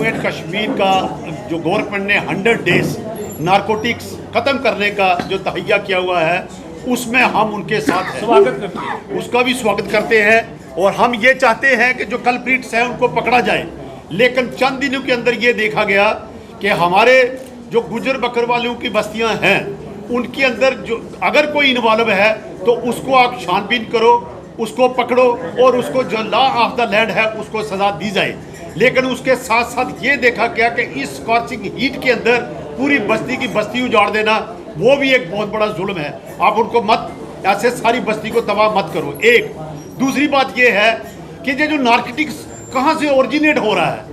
Jammu and Kashmir का जो government ने 100 डेज नारकोटिक्स ख़त्म करने का जो तहैया किया हुआ है, उसमें हम उनके साथ स्वागत करते हैं, उसका भी स्वागत करते हैं। और हम ये चाहते हैं कि जो कल्प्रिट्स हैं उनको पकड़ा जाए। लेकिन चंद दिनों के अंदर ये देखा गया कि हमारे जो गुजर बकरवालों की बस्तियां हैं, उनके अंदर जो अगर कोई इन्वॉल्व है तो उसको आप छानबीन करो, उसको पकड़ो और उसको जो लॉ ऑफ द लैंड है उसको सज़ा दी जाए। लेकिन उसके साथ साथ ये देखा गया कि इस स्कॉचिंग हीट के अंदर पूरी बस्ती की बस्ती उजाड़ देना, वो भी एक बहुत बड़ा जुल्म है। आप उनको मत ऐसे सारी बस्ती को तबाह मत करो। एक दूसरी बात ये है कि ये जो नारकोटिक्स कहाँ से ओरिजिनेट हो रहा है,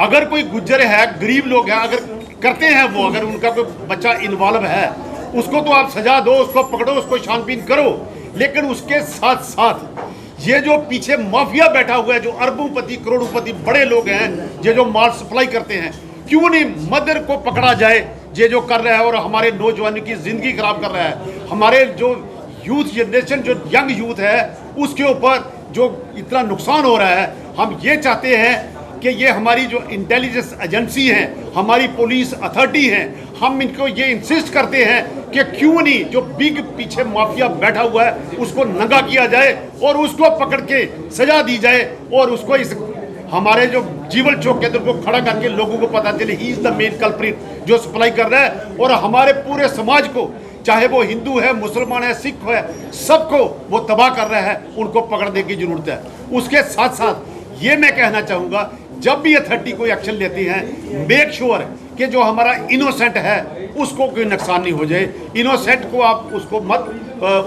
अगर कोई गुज्जर है, गरीब लोग हैं, अगर करते हैं वो, अगर उनका कोई बच्चा इन्वॉल्व है, उसको तो आप सजा दो, उसको पकड़ो, उसको छानबीन करो। लेकिन उसके साथ साथ ये जो पीछे माफिया बैठा हुआ है, जो अरबोंपति करोड़ोंपति बड़े लोग हैं, ये जो माल सप्लाई करते हैं, क्यों नहीं मदर को पकड़ा जाए ये जो कर रहा है और हमारे नौजवानों की ज़िंदगी खराब कर रहा है। हमारे जो यूथ जनरेशन, जो यंग यूथ है, उसके ऊपर जो इतना नुकसान हो रहा है। हम ये चाहते हैं कि ये हमारी जो इंटेलिजेंस एजेंसी हैं, हमारी पुलिस अथॉरिटी हैं, हम इनको ये इंसिस्ट करते हैं कि क्यों नहीं जो बिग पीछे माफिया बैठा हुआ है उसको नंगा किया जाए और उसको पकड़ के सजा दी जाए और उसको इस हमारे जो जीवल चौक के अंदर को खड़ा करके लोगों को पता चले he is the main culprit जो सप्लाई कर रहा है। और हमारे पूरे समाज को, चाहे वो हिंदू है, मुसलमान है, सिख है, सबको वो तबाह कर रहा है, उनको पकड़ने की जरूरत है। उसके साथ साथ ये मैं कहना चाहूँगा, जब भी अथॉरिटी कोई एक्शन लेती हैं, मेक श्योर कि जो हमारा इनोसेंट है उसको कोई नुकसान नहीं हो जाए। इनोसेंट को आप उसको मत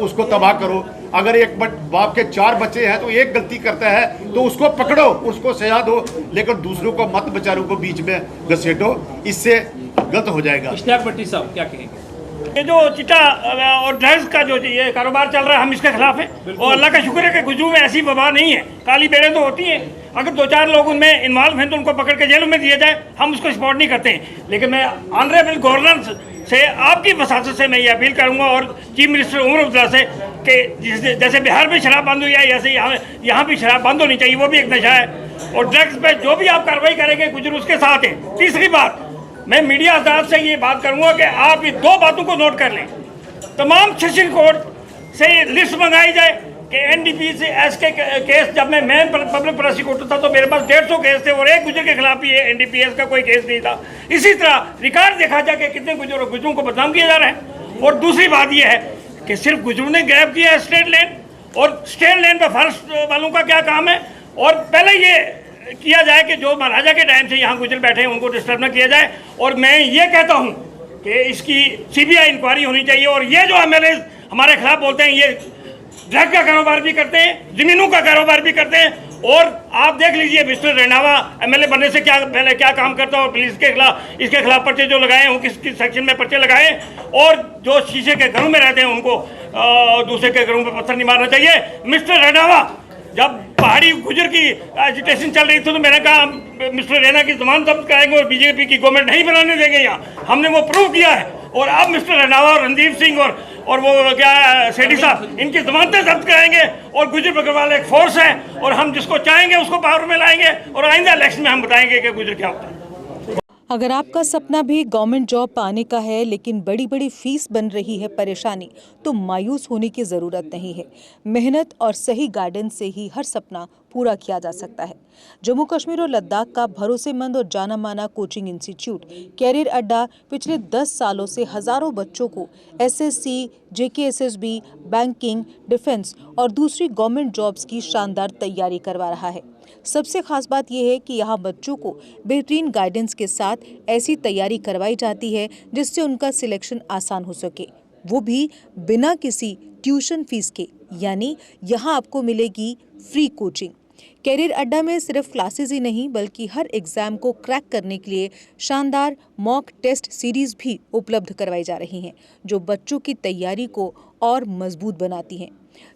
उसको तबाह करो। अगर एक बाप के 4 बच्चे हैं तो एक गलती करता है तो उसको पकड़ो, उसको सजा दो, लेकिन दूसरों को मत, बेचारों को बीच में घसीटो, इससे गलत हो जाएगा। इश्तियाक भट्टी साहब क्या कहेंगे? ये जो चिट्टा और ड्रग्स का जो ये कारोबार चल रहा है, हम इसके खिलाफ हैं। और अल्लाह का शुक्र है कि गुजरू में ऐसी वबा नहीं है। काली बेड़े तो होती हैं, अगर 2-4 लोग उनमें इन्वॉल्व हैं तो उनको पकड़ के जेलों में दिया जाए, हम उसको सपोर्ट नहीं करते हैं। लेकिन मैं ऑनरेबल गवर्नर से, आपकी वसात से मैं ये अपील करूंगा और चीफ मिनिस्टर उमर अब्दुल्ला से कि जैसे बिहार में शराब बंद हुई है, ऐसे यहाँ भी शराब बंद होनी चाहिए, वो भी एक नशा है। और ड्रग्स पे जो भी आप कार्रवाई करेंगे, गुजरू उसके साथ हैं। तीसरी बात, मैं मीडिया अदालत से ये बात करूंगा कि आप ये 2 बातों को नोट कर लें। तमाम सेशन कोर्ट से लिस्ट मंगाई जाए कि NDPS के केस, जब मैं पब्लिक प्रोसिक्यूटर था तो मेरे पास 150 केस थे और एक गुजर के खिलाफ ही NDPS का कोई केस नहीं था। इसी तरह रिकॉर्ड देखा जाए कि कितने गुजरों को बदनाम किया जा रहा है। और दूसरी बात यह है कि सिर्फ गुजरों ने ग्रैब किया है स्टेट लैंड, और स्टेट लैंड पर फॉरेस्ट वालों का क्या काम है। और पहले ये किया जाए कि जो महाराजा के टाइम से यहाँ गुजर बैठे हैं उनको डिस्टर्ब न किया जाए। और मैं ये कहता हूँ कि इसकी CBI इंक्वायरी होनी चाहिए। और ये जो MLA हमारे खिलाफ बोलते हैं, ये ड्रग का कारोबार भी करते हैं, ज़मीनों का कारोबार भी करते हैं। और आप देख लीजिए मिस्टर रैनावा MLA बनने से पहले क्या काम करता है, और पुलिस के खिलाफ, इसके खिलाफ पर्चे जो लगाए हैं, किस सेक्शन में पर्चे लगाए। और जो शीशे के घरों में रहते हैं उनको दूसरे के घरों में पत्थर नहीं मारना चाहिए। मिस्टर रैनावा, जब पहाड़ी गुजर की एजिटेशन चल रही थी तो मैंने कहा मिस्टर रैना की जमानत जब्त कराएंगे और BJP की गवर्नमेंट नहीं बनाने देंगे यहाँ। हमने वो प्रूव किया है। और अब मिस्टर रैनावा और रणदीप सिंह और वो क्या सेठी साहब, इनकी जमानतें जब्त कराएंगे। और गुजर बकरवाल एक फोर्स है और हम जिसको चाहेंगे उसको पावर में लाएंगे और आइंदा इलेक्शन में हम बताएंगे कि गुजर क्या होता है। अगर आपका सपना भी गवर्नमेंट जॉब पाने का है लेकिन बड़ी बड़ी फीस बन रही है परेशानी, तो मायूस होने की ज़रूरत नहीं है। मेहनत और सही गाइडेंस से ही हर सपना पूरा किया जा सकता है। जम्मू कश्मीर और लद्दाख का भरोसेमंद और जाना माना कोचिंग इंस्टीट्यूट कैरियर अड्डा पिछले 10 सालों से हज़ारों बच्चों को SSC, JKSSB, बैंकिंग, डिफेंस और दूसरी गवर्नमेंट जॉब्स की शानदार तैयारी करवा रहा है। सबसे खास बात यह है कि यहाँ बच्चों को बेहतरीन गाइडेंस के साथ ऐसी तैयारी करवाई जाती है जिससे उनका सिलेक्शन आसान हो सके, वो भी बिना किसी ट्यूशन फीस के। यानी यहाँ आपको मिलेगी फ्री कोचिंग। कैरियर अड्डा में सिर्फ क्लासेस ही नहीं बल्कि हर एग्जाम को क्रैक करने के लिए शानदार मॉक टेस्ट सीरीज भी उपलब्ध करवाई जा रही हैं, जो बच्चों की तैयारी को और मजबूत बनाती हैं।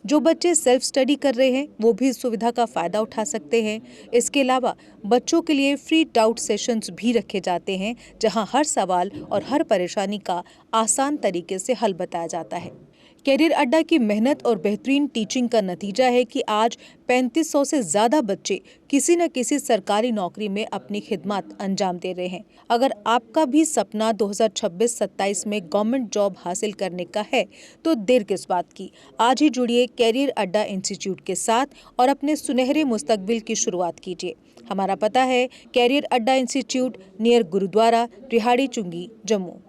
जो बच्चे सेल्फ स्टडी कर रहे हैं वो भी इस सुविधा का फ़ायदा उठा सकते हैं। इसके अलावा बच्चों के लिए फ्री डाउट सेशंस भी रखे जाते हैं, जहां हर सवाल और हर परेशानी का आसान तरीके से हल बताया जाता है। कैरियर अड्डा की मेहनत और बेहतरीन टीचिंग का नतीजा है कि आज 3500 से ज्यादा बच्चे किसी न किसी सरकारी नौकरी में अपनी खिदमत अंजाम दे रहे हैं। अगर आपका भी सपना 2026-27 में गवर्नमेंट जॉब हासिल करने का है तो देर किस बात की। आज ही जुड़िए कैरियर अड्डा इंस्टीट्यूट के साथ और अपने सुनहरे मुस्तकबिल की शुरुआत कीजिए। हमारा पता है कैरियर अड्डा इंस्टीट्यूट, नियर गुरुद्वारा, रिहाड़ी चुंगी, जम्मू।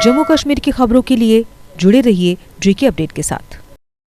जम्मू कश्मीर की खबरों के लिए जुड़े रहिए JK अपडेट के साथ।